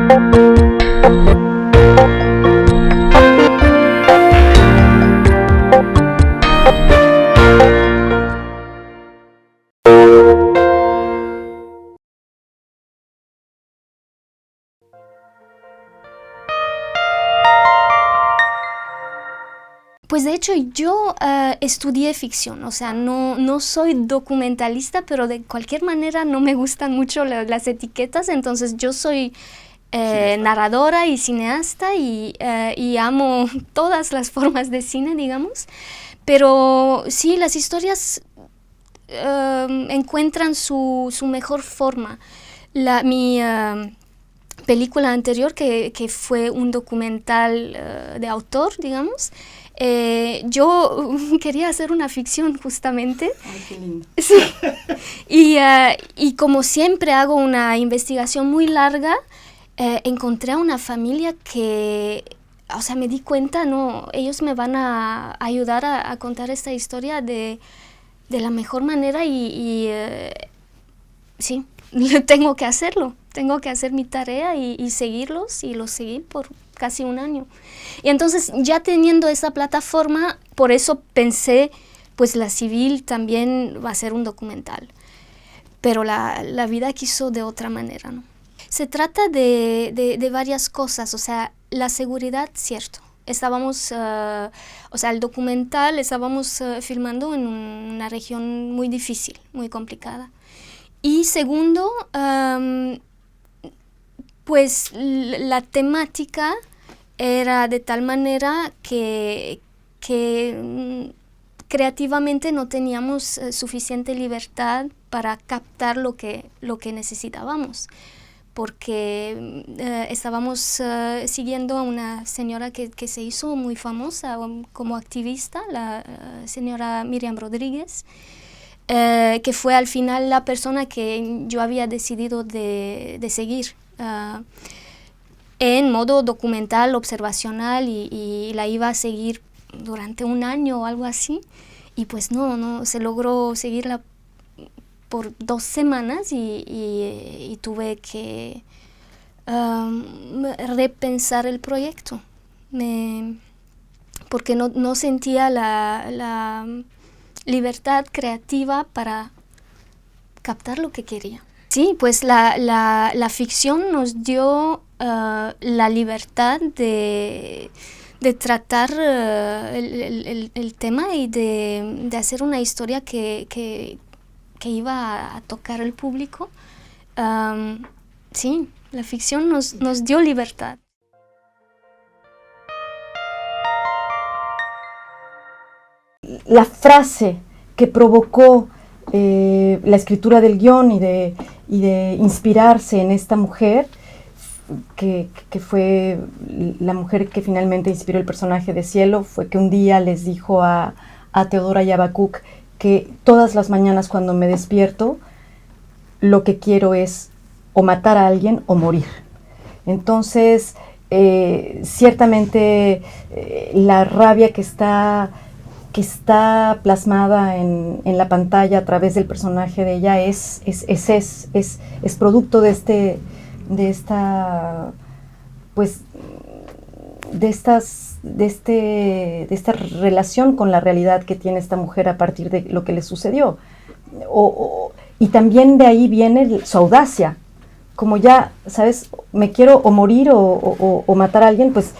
Pues de hecho yo estudié ficción, o sea, no soy documentalista, pero de cualquier manera no me gustan mucho las etiquetas, entonces yo soy narradora y cineasta y amo todas las formas de cine, digamos, pero sí, las historias encuentran su mejor forma. Mi película anterior, que fue un documental de autor, digamos, yo quería hacer una ficción justamente. Ay, qué lindo. Sí. Y como siempre hago una investigación muy larga, encontré a una familia que, o sea, me di cuenta, no, ellos me van a ayudar a contar esta historia de la mejor manera y sí, tengo que hacerlo. Tengo que hacer mi tarea y seguirlos, y los seguí por casi un año. Y entonces, ya teniendo esa plataforma, por eso pensé, pues La Civil también va a ser un documental. Pero la vida quiso de otra manera, ¿no? Se trata de varias cosas, o sea, la seguridad, cierto. Estábamos, o sea, el documental estábamos filmando en una región muy difícil, muy complicada. Y segundo, pues la temática era de tal manera que creativamente no teníamos suficiente libertad para captar lo que necesitábamos, porque estábamos siguiendo a una señora que se hizo muy famosa como activista, la señora Miriam Rodríguez, que fue al final la persona que yo había decidido de seguir en modo documental, observacional, y la iba a seguir durante un año o algo así, y pues no se logró seguirla por 2 semanas y tuve que repensar el proyecto, porque no sentía la libertad creativa para captar lo que quería. Sí, pues la ficción nos dio la libertad de tratar el tema y de hacer una historia que iba a tocar al público. Sí, la ficción nos dio libertad. La frase que provocó la escritura del guión y de inspirarse en esta mujer, que fue la mujer que finalmente inspiró el personaje de Cielo, fue que un día les dijo a Teodora y a Habacuc que todas las mañanas cuando me despierto, lo que quiero es o matar a alguien o morir. Entonces, ciertamente la rabia que está plasmada en la pantalla a través del personaje de ella es producto de esta relación con la realidad que tiene esta mujer a partir de lo que le sucedió. Y también de ahí viene su audacia, como ya, ¿sabes? Me quiero o morir o matar a alguien, pues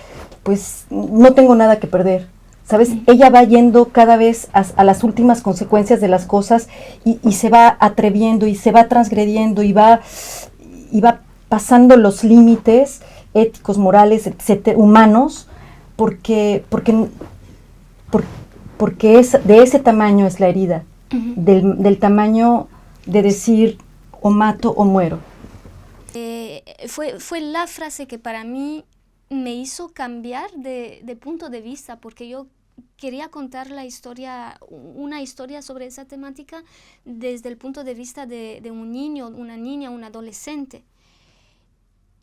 no tengo nada que perder. ¿Sabes? Ella va yendo cada vez a las últimas consecuencias de las cosas y se va atreviendo y se va transgrediendo y va pasando los límites éticos, morales, etcétera, humanos, porque es, de ese tamaño es la herida, del tamaño de decir o mato o muero. Fue la frase que para mí me hizo cambiar de punto de vista, porque yo quería contar una historia sobre esa temática desde el punto de vista de un niño, una niña, un adolescente.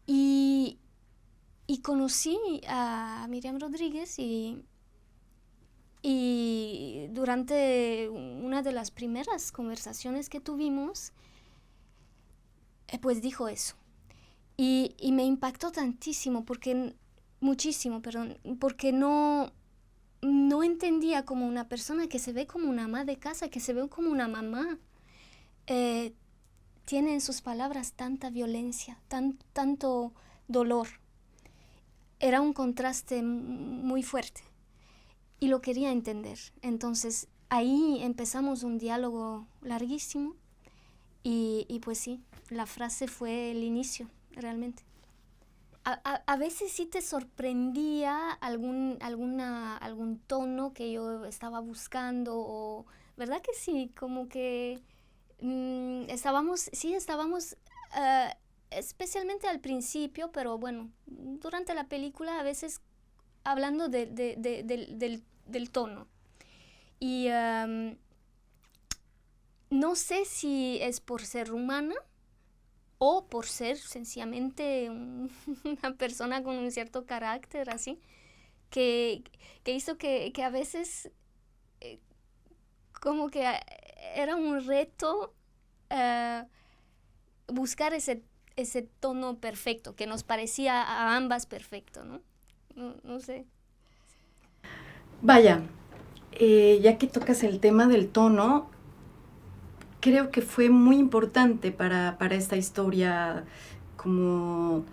Y conocí a Miriam Rodríguez y durante una de las primeras conversaciones que tuvimos, pues dijo eso. Y me impactó muchísimo, porque no entendía como una persona que se ve como una ama de casa, que se ve como una mamá, tiene en sus palabras tanta violencia, tanto dolor. Era un contraste muy fuerte y lo quería entender. Entonces ahí empezamos un diálogo larguísimo y pues sí, la frase fue el inicio, realmente. A veces sí te sorprendía algún tono que yo estaba buscando, ¿verdad que sí? Como que estábamos, especialmente al principio, pero bueno, durante la película a veces hablando del tono. Y no sé si es por ser humana o por ser sencillamente una persona con un cierto carácter así, que hizo que a veces como que era un reto buscar ese tono perfecto, que nos parecía a ambas perfecto, ¿no? No sé. Vaya, ya que tocas el tema del tono, creo que fue muy importante para esta historia como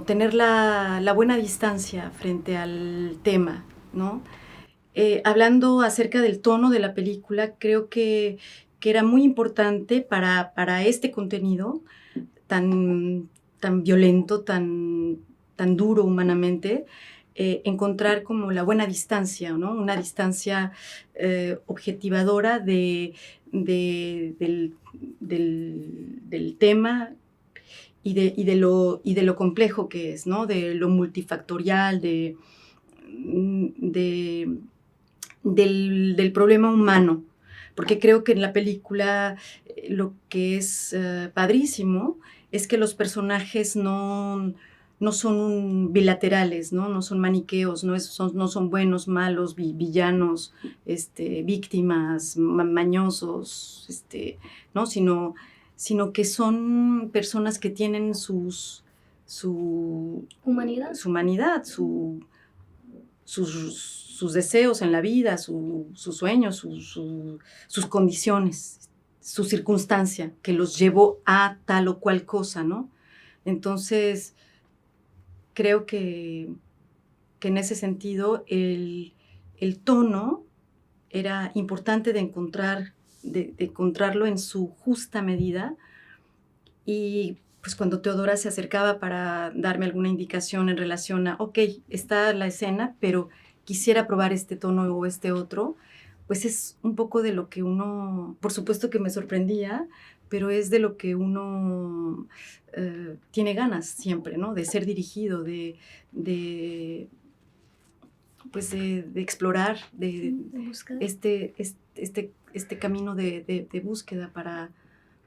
tener la buena distancia frente al tema, ¿no? Hablando acerca del tono de la película, creo que era muy importante para este contenido tan violento, tan duro humanamente, encontrar como la buena distancia, ¿no? Una distancia objetivadora del tema y de lo complejo que es, ¿no? De lo multifactorial, del problema humano. Porque creo que en la película lo que es padrísimo es que los personajes no son bilaterales, no son maniqueos, no son buenos, malos, villanos, víctimas, mañosos, ¿no? Sino que son personas que tienen su humanidad, sus deseos en la vida, sus sueños, sus condiciones, su circunstancia que los llevó a tal o cual cosa, ¿no? Entonces, creo que en ese sentido el tono era importante de encontrarlo en su justa medida. Y pues cuando Teodora se acercaba para darme alguna indicación en relación a, ok, está la escena, pero quisiera probar este tono o este otro, pues es un poco de lo que uno, por supuesto que me sorprendía, pero es de lo que uno tiene ganas siempre, ¿no? De ser dirigido, de explorar, de este camino de búsqueda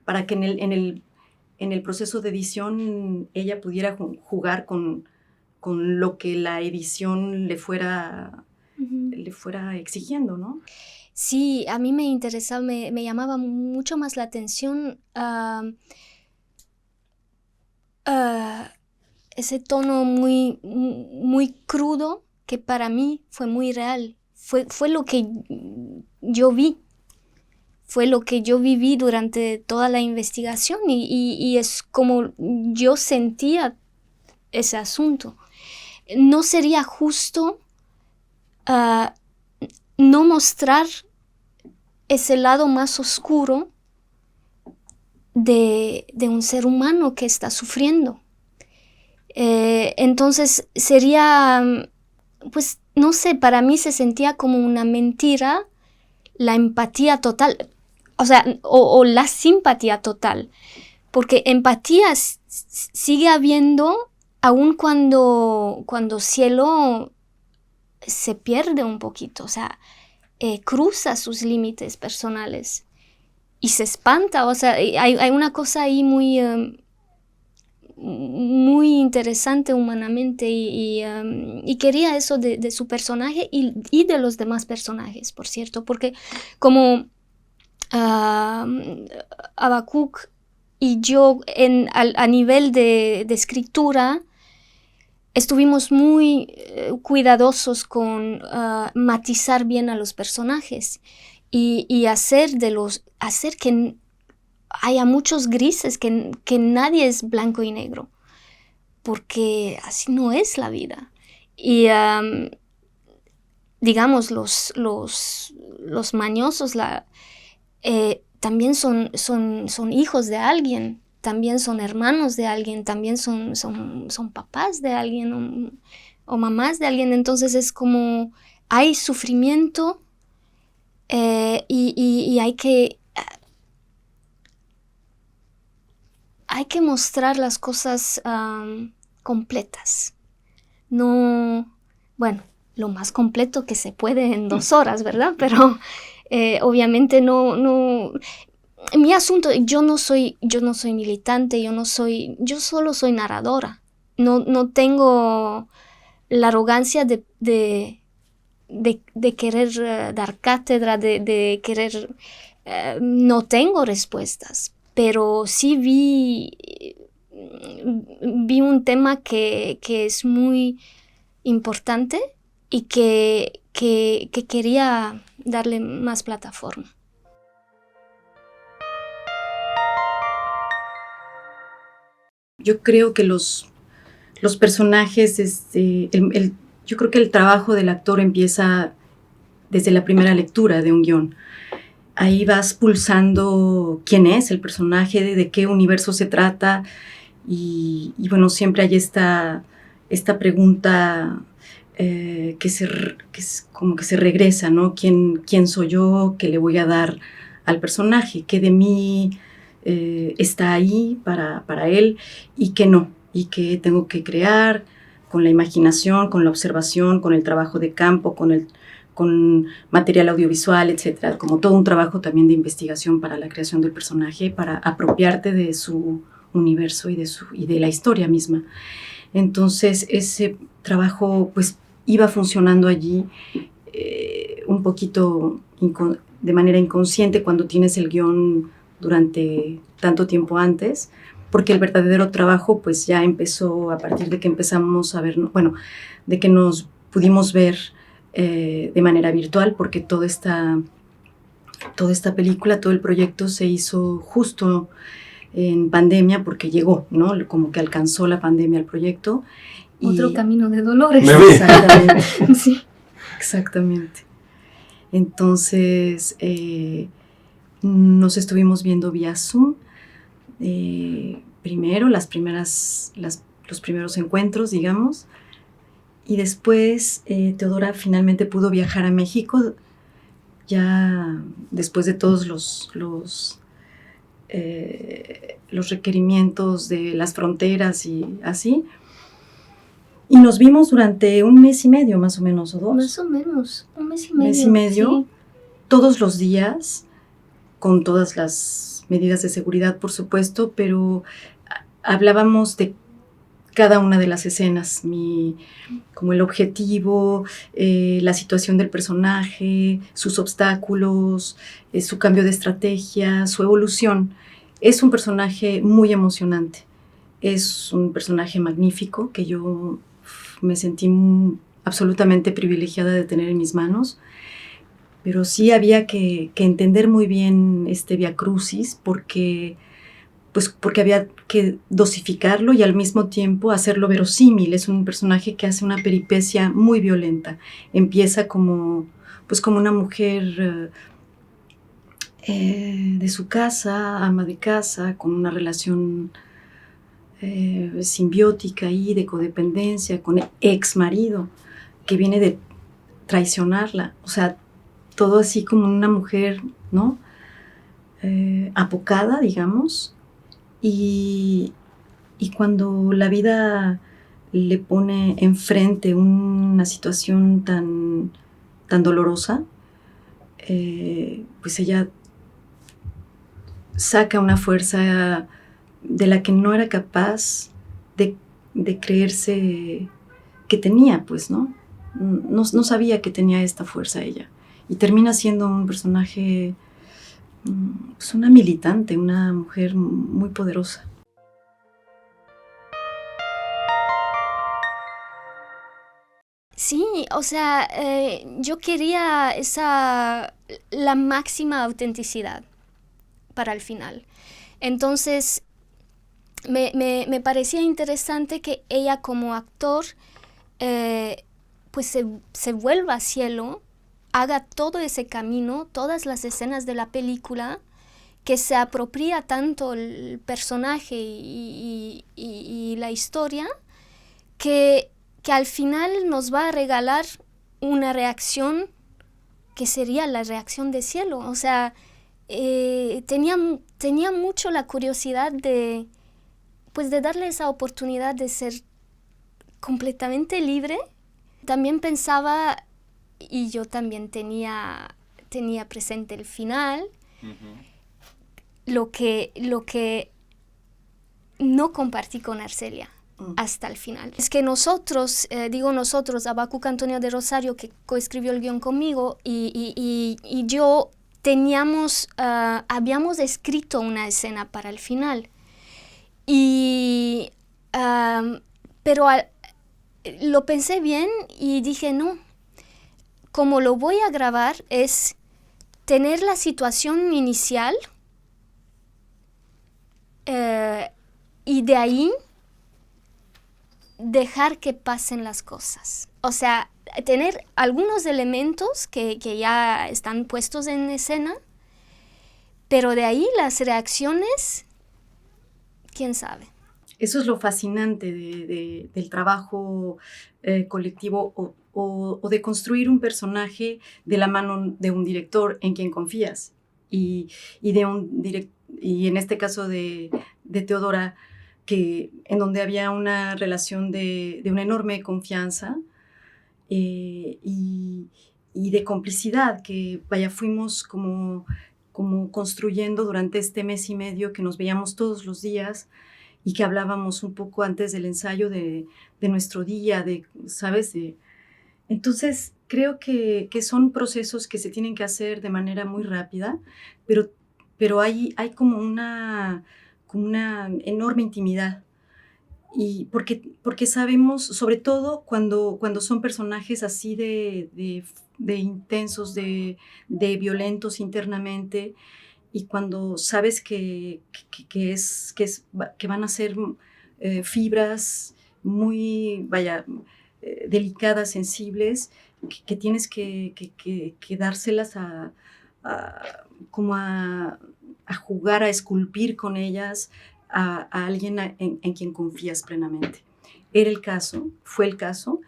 para que en el proceso de edición ella pudiera jugar con lo que la edición le fuera exigiendo, ¿no? Sí, a mí me interesaba, me llamaba mucho más la atención ese tono muy, muy crudo que para mí fue muy real. Fue lo que yo vi. Fue lo que yo viví durante toda la investigación y es como yo sentía ese asunto. No sería justo no mostrar ese lado más oscuro de un ser humano que está sufriendo. Entonces sería, pues no sé, para mí se sentía como una mentira la empatía total. O sea, o la simpatía total, porque empatía sigue habiendo aun cuando Cielo se pierde un poquito, o sea, cruza sus límites personales y se espanta, o sea, hay una cosa ahí muy, muy interesante humanamente y quería eso de su personaje y de los demás personajes, por cierto, porque como Habacuc yo a nivel de escritura estuvimos muy cuidadosos con matizar bien a los personajes y hacer que haya muchos grises, que nadie es blanco y negro, porque así no es la vida. Y digamos, los mañosos también son hijos de alguien, también son hermanos de alguien, también son papás de alguien o mamás de alguien. Entonces es como hay sufrimiento y hay que mostrar las cosas completas. No, bueno, lo más completo que se puede en 2 horas, ¿verdad? Pero obviamente no. Mi asunto, yo no soy militante, yo solo soy narradora. No tengo la arrogancia de querer dar cátedra, de querer. No tengo respuestas, pero sí vi un tema que es muy importante y que quería darle más plataforma. Yo creo que los personajes, yo creo que el trabajo del actor empieza desde la primera lectura de un guión. Ahí vas pulsando quién es el personaje, de qué universo se trata, y bueno, siempre hay esta pregunta que es como que se regresa, ¿no? ¿Quién soy yo? ¿Qué le voy a dar al personaje? ¿Qué de mí está ahí para él y qué no? Y qué tengo que crear con la imaginación, con la observación, con el trabajo de campo, con material audiovisual, etcétera, como todo un trabajo también de investigación para la creación del personaje, para apropiarte de su universo y de la historia misma. Entonces ese trabajo pues iba funcionando allí un poquito de manera inconsciente cuando tienes el guión durante tanto tiempo antes, porque el verdadero trabajo pues ya empezó a partir de que empezamos a ver, bueno, de que nos pudimos ver de manera virtual, porque toda esta película, todo el proyecto se hizo justo en pandemia, porque llegó, ¿no? Como que alcanzó la pandemia el proyecto. Otro camino de dolores. Exactamente. Sí. Exactamente. Entonces, nos estuvimos viendo vía Zoom. Primero, los primeros encuentros, digamos. Y después Teodora finalmente pudo viajar a México, ya después de todos los requerimientos de las fronteras y así. Y nos vimos durante 1 mes y medio, más o menos, o 2. Más o menos, 1 mes y medio. 1 mes y medio, sí. Todos los días, con todas las medidas de seguridad, por supuesto, pero hablábamos de cada una de las escenas, como el objetivo, la situación del personaje, sus obstáculos, su cambio de estrategia, su evolución. Es un personaje muy emocionante, es un personaje magnífico que yo me sentí absolutamente privilegiada de tener en mis manos, pero sí había que entender muy bien este viacrucis porque había que dosificarlo y al mismo tiempo hacerlo verosímil. Es un personaje que hace una peripecia muy violenta. Empieza como una mujer de su casa, ama de casa, con una relación simbiótica y de codependencia con el ex marido que viene de traicionarla. O sea, todo así como una mujer, ¿no? Apocada, digamos. Y cuando la vida le pone enfrente una situación tan dolorosa, pues ella saca una fuerza de la que no era capaz de creerse que tenía, pues, ¿no? No sabía que tenía esta fuerza ella. Y termina siendo un personaje pues una militante, una mujer muy poderosa. Sí, o sea, yo quería la máxima autenticidad para el final. Entonces, me parecía interesante que ella como actor, pues se vuelva a cielo, haga todo ese camino, todas las escenas de la película, que se apropia tanto el personaje y la historia, que al final nos va a regalar una reacción que sería la reacción de cielo. O sea, tenía mucho la curiosidad de darle esa oportunidad de ser completamente libre. También pensaba, y yo también tenía presente el final, lo que no compartí con Arcelia hasta el final. Es que nosotros, Habacuc Antonio de Rosario, que coescribió el guión conmigo, y yo habíamos escrito una escena para el final. Pero lo pensé bien y dije, no, como lo voy a grabar es tener la situación inicial y de ahí dejar que pasen las cosas. O sea, tener algunos elementos que ya están puestos en escena, pero de ahí las reacciones, quién sabe. Eso es lo fascinante del trabajo colectivo o de construir un personaje de la mano de un director en quien confías. Y en este caso de Teodora, en donde había una relación de una enorme confianza y de complicidad, que fuimos como construyendo durante este mes y medio que nos veíamos todos los días y que hablábamos un poco antes del ensayo de nuestro día, ¿sabes? Entonces, creo que son procesos que se tienen que hacer de manera muy rápida, pero hay como una enorme intimidad. Y porque sabemos, sobre todo cuando son personajes así de intensos, de violentos internamente, y cuando sabes que van a ser fibras muy, delicadas, sensibles, que tienes que dárselas como a jugar, a esculpir con ellas a alguien en quien confías plenamente. Fue el caso,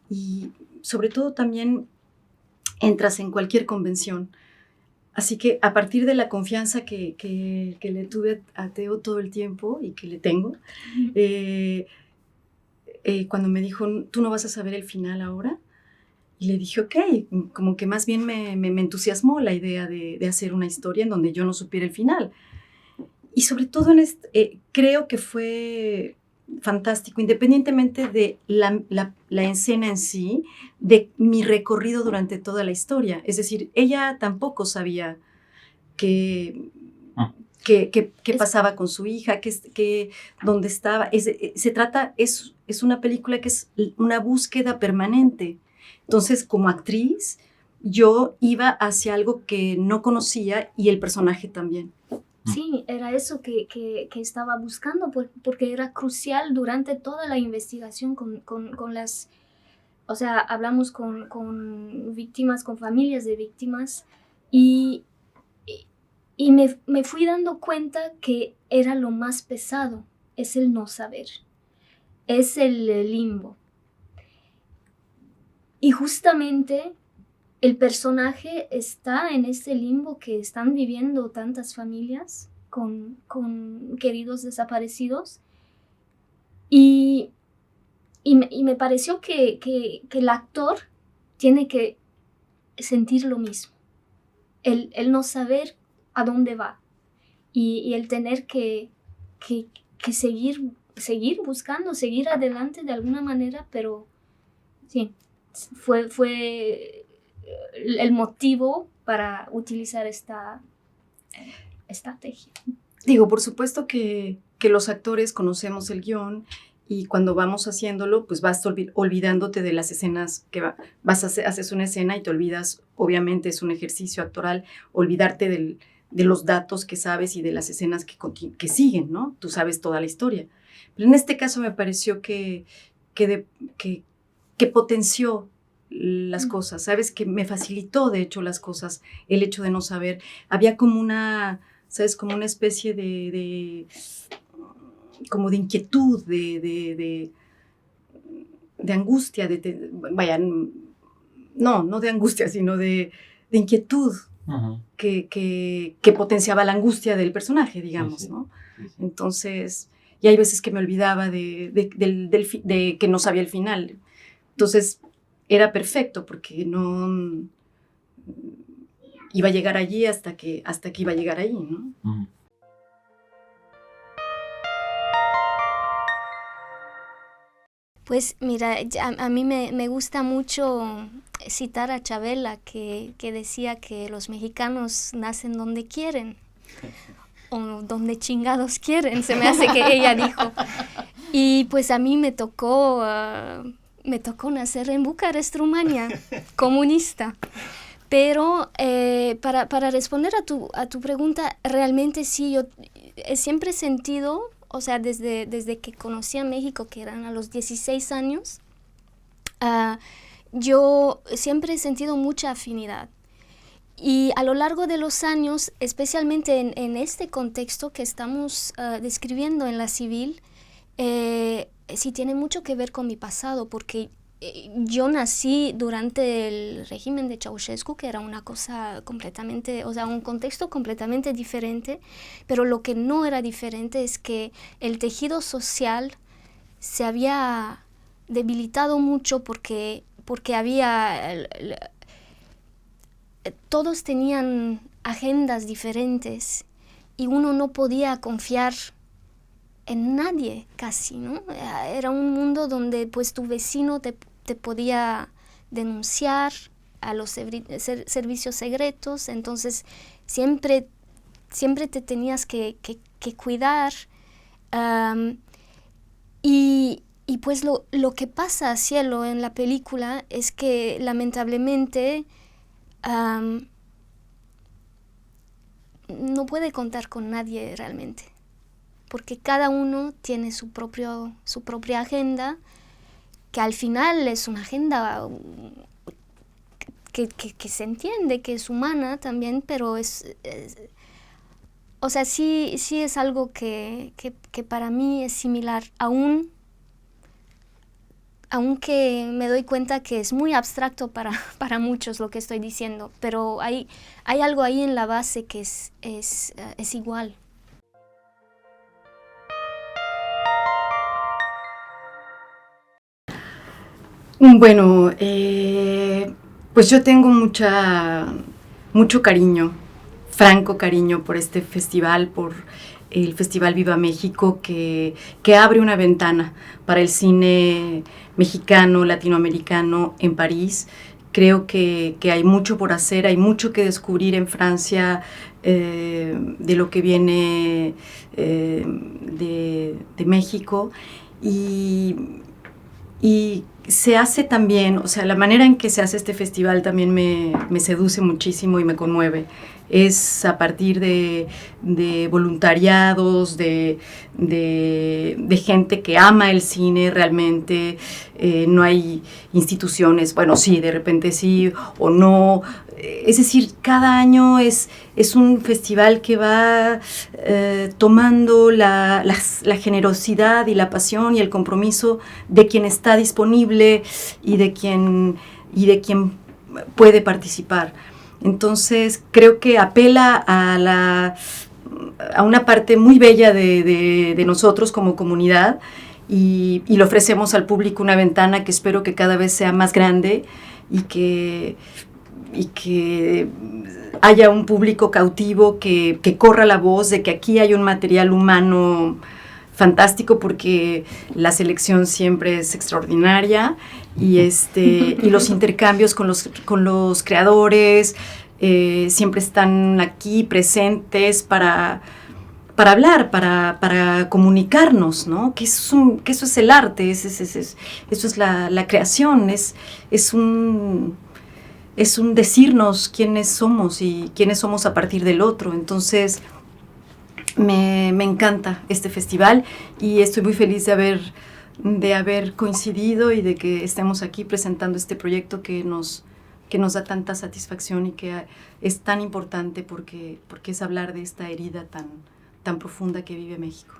y sobre todo también entras en cualquier convención. Así que a partir de la confianza que le tuve a Teo todo el tiempo y que le tengo, cuando me dijo, tú no vas a saber el final ahora, y le dije, ok, como que más bien me entusiasmó la idea de hacer una historia en donde yo no supiera el final. Y sobre todo creo que fue fantástico, independientemente de la escena en sí, de mi recorrido durante toda la historia. Es decir, ella tampoco sabía qué pasaba con su hija, dónde estaba. Es una película que es una búsqueda permanente. Entonces, como actriz, yo iba hacia algo que no conocía y el personaje también. Sí, era eso que estaba buscando, porque era crucial durante toda la investigación con las... O sea, hablamos con víctimas, con familias de víctimas, y me fui dando cuenta que era lo más pesado, es el no saber, es el limbo. Y justamente el personaje está en ese limbo que están viviendo tantas familias con queridos desaparecidos, y me pareció que el actor tiene que sentir lo mismo, el no saber a dónde va y el tener que seguir buscando, seguir adelante de alguna manera, pero sí, fue el motivo para utilizar esta estrategia. Digo, por supuesto que los actores conocemos el guión y cuando vamos haciéndolo, pues vas olvidándote de las escenas que haces una escena y te olvidas, obviamente es un ejercicio actoral, olvidarte de los datos que sabes y de las escenas que siguen, ¿no? Tú sabes toda la historia. Pero en este caso me pareció que potenció las cosas, ¿sabes? Que me facilitó, de hecho, las cosas, el hecho de no saber. Había como una, ¿sabes? Como una especie como de inquietud, de angustia, vaya, no de angustia, sino de inquietud que potenciaba la angustia del personaje, digamos, sí, sí. ¿No? Sí, sí. Entonces, y hay veces que me olvidaba de que no sabía el final. Entonces, era perfecto porque no iba a llegar allí hasta que iba a llegar ahí, ¿no? Uh-huh. Pues mira, a mí me gusta mucho citar a Chabela, que decía que los mexicanos nacen donde quieren, o donde chingados quieren, se me hace que ella dijo. Y pues a mí me tocó nacer en Bucarest, Rumania, comunista. Pero para responder a tu pregunta, realmente sí, yo siempre he sentido, o sea, desde que conocí a México, que eran a los 16 años, yo siempre he sentido mucha afinidad. Y a lo largo de los años, especialmente en este contexto que estamos describiendo en la civil, sí tiene mucho que ver con mi pasado, porque yo nací durante el régimen de Ceausescu, que era una cosa completamente, o sea, un contexto completamente diferente, pero lo que no era diferente es que el tejido social se había debilitado mucho porque había... todos tenían agendas diferentes y uno no podía confiar en nadie casi, ¿no? Era un mundo donde pues tu vecino te podía denunciar a los servicios secretos, entonces siempre te tenías que cuidar. Y pues lo que pasa, Cielo, en la película es que lamentablemente no puede contar con nadie realmente, porque cada uno tiene su propia agenda, que al final es una agenda que se entiende, que es humana también, pero o sea, sí es algo que para mí es similar, aunque me doy cuenta que es muy abstracto para muchos lo que estoy diciendo, pero hay algo ahí en la base que es igual. Bueno, pues yo tengo mucho cariño, franco cariño por este festival, por el Festival Viva México, que abre una ventana para el cine mexicano, latinoamericano en París. Creo que hay mucho por hacer, hay mucho que descubrir en Francia de lo que viene de México. Y se hace también, o sea, la manera en que se hace este festival también me seduce muchísimo y me conmueve. Es a partir de voluntariados, de gente que ama el cine realmente. No hay instituciones, bueno, sí, de repente sí o no. Es decir, cada año es un festival que va tomando la generosidad y la pasión y el compromiso de quien está disponible y de quien puede participar. Entonces, creo que apela a una parte muy bella de nosotros como comunidad y le ofrecemos al público una ventana que espero que cada vez sea más grande y que haya un público cautivo que corra la voz de que aquí hay un material humano fantástico, porque la selección siempre es extraordinaria y los intercambios con los creadores, siempre están aquí presentes para hablar, para comunicarnos, ¿no? Que eso es el arte, eso es la creación, es un decirnos quiénes somos y quiénes somos a partir del otro. Entonces, me encanta este festival y estoy muy feliz de haber coincidido y de que estemos aquí presentando este proyecto que nos da tanta satisfacción y que es tan importante porque es hablar de esta herida tan profunda que vive México.